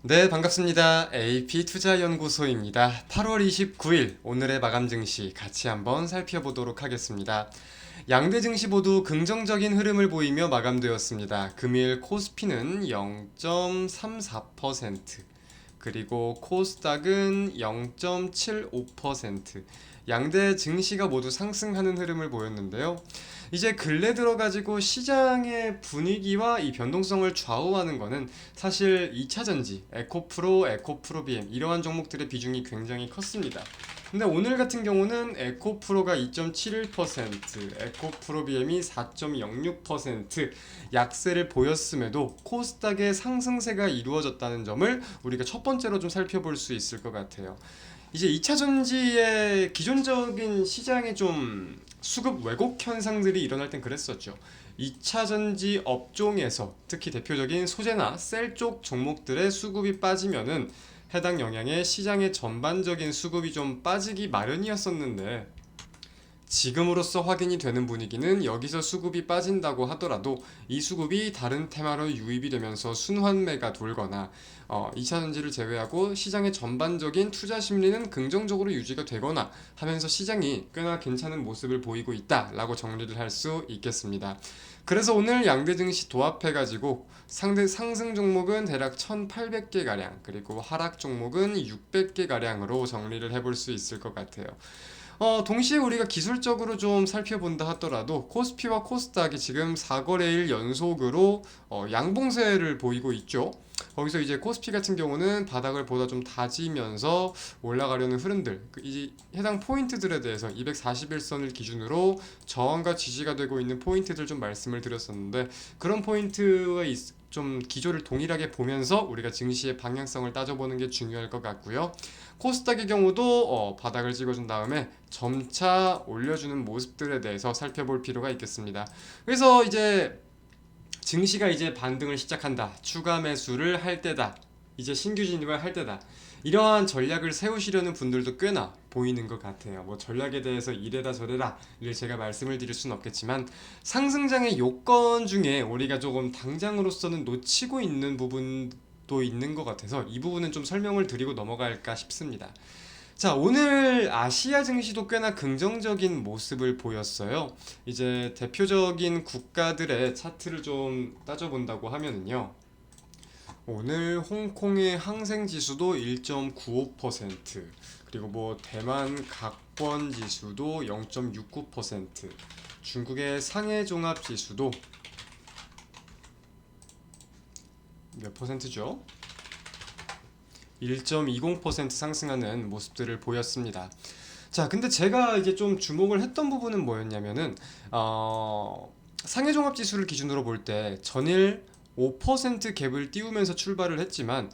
네, 반갑습니다. AP투자연구소입니다. 8월 29일 오늘의 마감 증시 같이 한번 살펴보도록 하겠습니다. 양대 증시 모두 긍정적인 흐름을 보이며 마감되었습니다. 금일 코스피는 0.34%, 그리고 코스닥은 0.75%, 양대 증시가 모두 상승하는 흐름을 보였는데요. 이제 근래 들어가지고 시장의 분위기와 이 변동성을 좌우하는 거는 사실 2차전지, 에코프로, 에코프로비엠 이러한 종목들의 비중이 굉장히 컸습니다. 근데 오늘 같은 경우는 에코프로가 2.71%, 에코프로비엠이 4.06% 약세를 보였음에도 코스닥의 상승세가 이루어졌다는 점을 우리가 첫 번째로 좀 살펴볼 수 있을 것 같아요. 이제 2차 전지의 기존적인 시장에 좀 수급 왜곡 현상들이 일어날 땐 그랬었죠. 2차 전지 업종에서 특히 대표적인 소재나 셀 쪽 종목들의 수급이 빠지면은 해당 영향에 시장의 전반적인 수급이 좀 빠지기 마련이었었는데, 지금으로서 확인이 되는 분위기는 여기서 수급이 빠진다고 하더라도 이 수급이 다른 테마로 유입이 되면서 순환매가 돌거나 2차전지를 제외하고 시장의 전반적인 투자 심리는 긍정적으로 유지가 되거나 하면서 시장이 꽤나 괜찮은 모습을 보이고 있다라고 정리를 할 수 있겠습니다. 그래서 오늘 양대 증시 도합해가지고 상승 종목은 대략 1800개가량, 그리고 하락 종목은 600개가량으로 정리를 해볼 수 있을 것 같아요. 동시에 우리가 기술적으로 좀 살펴본다 하더라도 코스피와 코스닥이 지금 4거래일 연속으로 양봉세를 보이고 있죠. 거기서 이제 코스피 같은 경우는 바닥을 보다 좀 다지면서 올라가려는 흐름들, 이 해당 포인트들에 대해서 241선을 기준으로 저항과 지지가 되고 있는 포인트들 좀 말씀을 드렸었는데, 그런 포인트의 좀 기조를 동일하게 보면서 우리가 증시의 방향성을 따져보는 게 중요할 것 같고요. 코스닥의 경우도 바닥을 찍어준 다음에 점차 올려주는 모습들에 대해서 살펴볼 필요가 있겠습니다. 그래서 이제 증시가 이제 반등을 시작한다, 추가 매수를 할 때다, 이제 신규 진입을 할 때다, 이러한 전략을 세우시려는 분들도 꽤나 보이는 것 같아요. 뭐 전략에 대해서 이래라 저래라를 제가 말씀을 드릴 수는 없겠지만, 상승장의 요건 중에 우리가 조금 당장으로서는 놓치고 있는 부분도 있는 것 같아서 이 부분은 좀 설명을 드리고 넘어갈까 싶습니다. 자, 오늘 아시아 증시도 꽤나 긍정적인 모습을 보였어요. 이제 대표적인 국가들의 차트를 좀 따져본다고 하면은요. 오늘 홍콩의 항생 지수도 1.95%, 그리고 뭐 대만 각권 지수도 0.69%, 중국의 상해 종합 지수도 몇 퍼센트죠? 1.20% 상승하는 모습들을 보였습니다. 자, 근데 제가 이제 좀 주목을 했던 부분은 뭐였냐면은 상해 종합 지수를 기준으로 볼 때 전일 5% 갭을 띄우면서 출발을 했지만,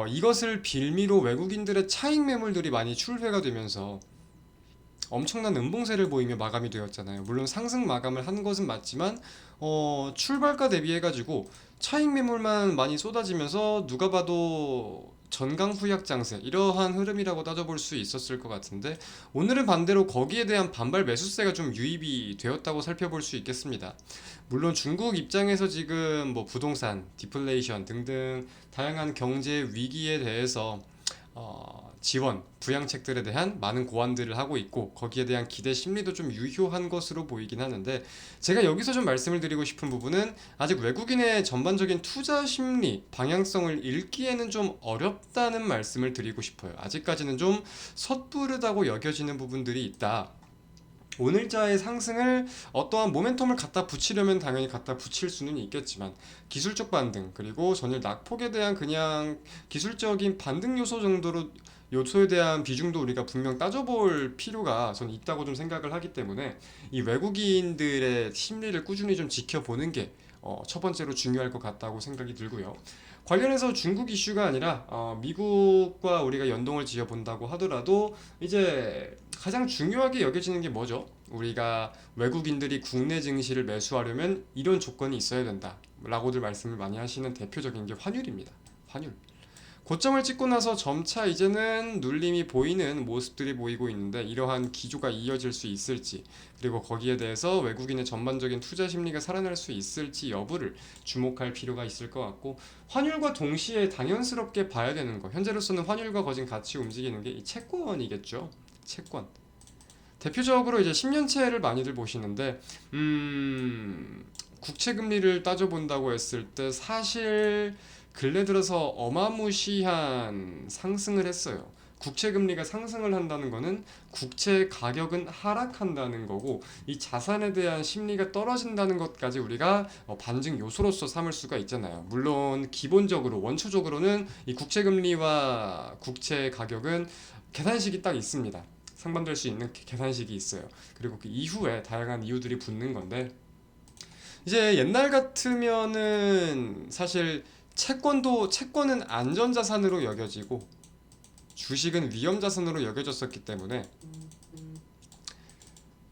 이것을 빌미로 외국인들의 차익 매물들이 많이 출회가 되면서 엄청난 음봉세를 보이며 마감이 되었잖아요. 물론 상승 마감을 한 것은 맞지만 출발가 대비해가지고 차익 매물만 많이 쏟아지면서 누가 봐도 전강후약 장세, 이러한 흐름이라고 따져볼 수 있었을 것 같은데, 오늘은 반대로 거기에 대한 반발 매수세가 좀 유입이 되었다고 살펴볼 수 있겠습니다. 물론 중국 입장에서 지금 뭐 부동산, 디플레이션 등등 다양한 경제 위기에 대해서 지원, 부양책들에 대한 많은 고안들을 하고 있고, 거기에 대한 기대 심리도 좀 유효한 것으로 보이긴 하는데, 제가 여기서 좀 말씀을 드리고 싶은 부분은 아직 외국인의 전반적인 투자 심리, 방향성을 읽기에는 좀 어렵다는 말씀을 드리고 싶어요. 아직까지는 좀 섣부르다고 여겨지는 부분들이 있다. 오늘자의 상승을 어떠한 모멘텀을 갖다 붙이려면 당연히 갖다 붙일 수는 있겠지만, 기술적 반등, 그리고 전일 낙폭에 대한 그냥 기술적인 반등 요소에 대한 비중도 우리가 분명 따져볼 필요가 저는 있다고 좀 생각을 하기 때문에, 이 외국인들의 심리를 꾸준히 좀 지켜보는 게 첫 번째로 중요할 것 같다고 생각이 들고요. 관련해서 중국 이슈가 아니라 미국과 우리가 연동을 지어 본다고 하더라도, 이제 가장 중요하게 여겨지는 게 뭐죠? 우리가 외국인들이 국내 증시를 매수하려면 이런 조건이 있어야 된다 라고들 말씀을 많이 하시는 대표적인 게 환율입니다. 환율. 고점을 찍고 나서 점차 이제는 눌림이 보이는 모습들이 보이고 있는데 이러한 기조가 이어질 수 있을지 그리고 거기에 대해서 외국인의 전반적인 투자 심리가 살아날 수 있을지 여부를 주목할 필요가 있을 것 같고 환율과 동시에 당연스럽게 봐야 되는 거 현재로서는 환율과 거진 같이 움직이는 게 이 채권이겠죠. 채권. 대표적으로 이제 10년채를 많이들 보시는데 국채 금리를 따져본다고 했을 때 사실 근래 들어서 어마무시한 상승을 했어요. 국채 금리가 상승을 한다는 거는 국채 가격은 하락한다는 거고 이 자산에 대한 심리가 떨어진다는 것까지 우리가 반증 요소로서 삼을 수가 있잖아요. 물론 기본적으로 원초적으로는 이 국채 금리와 국채 가격은 계산식이 딱 있습니다. 상반될 수 있는 계산식이 있어요. 그리고 그 이후에 다양한 이유들이 붙는 건데 이제 옛날 같으면은 사실 채권은 안전자산으로 여겨지고 주식은 위험자산으로 여겨졌었기 때문에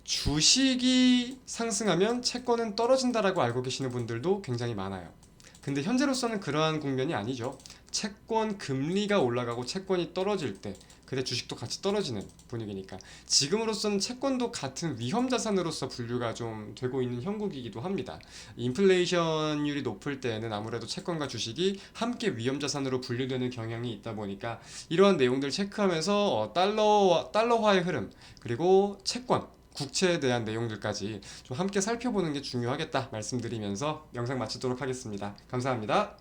주식이 상승하면 채권은 떨어진다라고 알고 계시는 분들도 굉장히 많아요. 근데 현재로서는 그러한 국면이 아니죠. 채권 금리가 올라가고 채권이 떨어질 때 그때 주식도 같이 떨어지는 분위기니까 지금으로서는 채권도 같은 위험 자산으로서 분류가 좀 되고 있는 형국이기도 합니다. 인플레이션율이 높을 때에는 아무래도 채권과 주식이 함께 위험 자산으로 분류되는 경향이 있다 보니까 이러한 내용들 체크하면서 달러화의 흐름 그리고 채권 국채에 대한 내용들까지 좀 함께 살펴보는 게 중요하겠다 말씀드리면서 영상 마치도록 하겠습니다. 감사합니다.